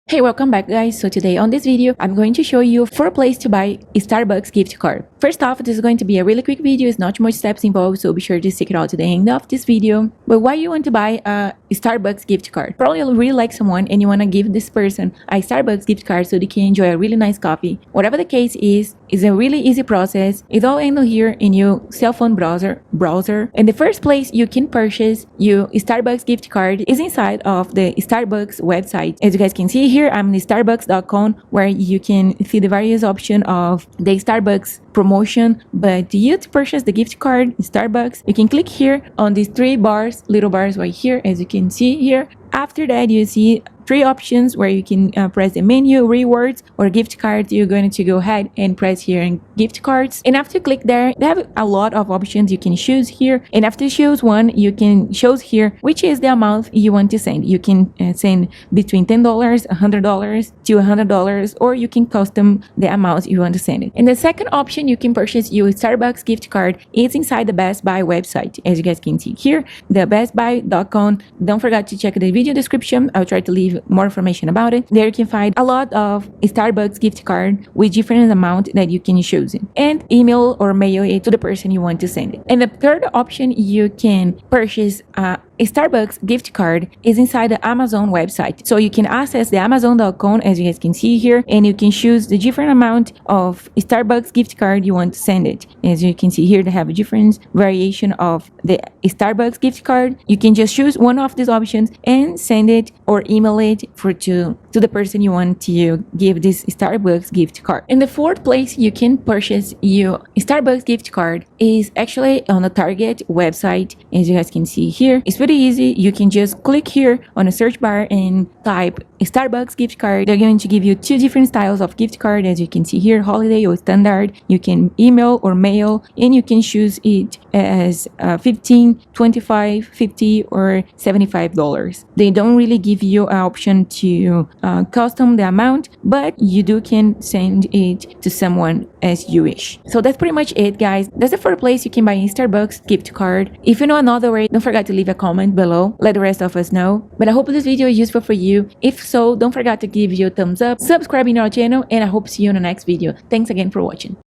Hey, welcome back guys. So today on this video, I'm going to show you 4 places to buy a Starbucks gift card. First off, this is going to be a really quick video. It's not much steps involved, so be sure to stick it out to the end of this video. But why you want to buy a Starbucks gift card? Probably you really like someone and you want to give this person a Starbucks gift card so they can enjoy a really nice coffee. Whatever the case is, it's a really easy process. It's all handled here in your cell phone browser. And the first place you can purchase your Starbucks gift card is inside of the Starbucks website. As you guys can see here, I'm in starbucks.com, where you can see the various options of the Starbucks promotion. But you to purchase the gift card in Starbucks, you can click here on these 3 little bars right here, as you can see here. After that, you see 3 options where you can press the menu, rewards, or gift cards. You're going to go ahead and press here in gift cards. And after you click there, they have a lot of options you can choose here. And after you choose one, you can choose here which is the amount you want to send. You can send between $10, $100 to $100, or you can custom the amount you want to send it. And the second option you can purchase your Starbucks gift card is inside the Best Buy website. As you guys can see here, the bestbuy.com. Don't forget to check the video description. I'll try to leave more information about it. There you can find a lot of Starbucks gift card with different amount that you can choose, and email or mail it to the person you want to send it. And the third option you can purchase a Starbucks gift card is inside the Amazon website. So you can access the amazon.com, as you guys can see here, and you can choose the different amount of Starbucks gift card you want to send it. As you can see here, they have a different variation of the Starbucks gift card. You can just choose one of these options and send it or email it to the person you want to give this Starbucks gift card. And the fourth place you can purchase your Starbucks gift card is actually on the Target website. As you guys can see here, it's pretty easy. You can just click here on the search bar and type Starbucks gift card. They're going to give you 2 different styles of gift card. As you can see here, holiday or standard. You can email or mail, and you can choose it as $15, $25, $50, or $75. They don't really give you an option to custom the amount, but you can send it to someone as you wish. So that's pretty much it, guys. That's the 4th place you can buy a Starbucks gift card. If you know another way, don't forget to leave a comment below. Let the rest of us know. But I hope this video is useful for you. If so, don't forget to give you a thumbs up, subscribe in our channel, and I hope to see you in the next video. Thanks again for watching.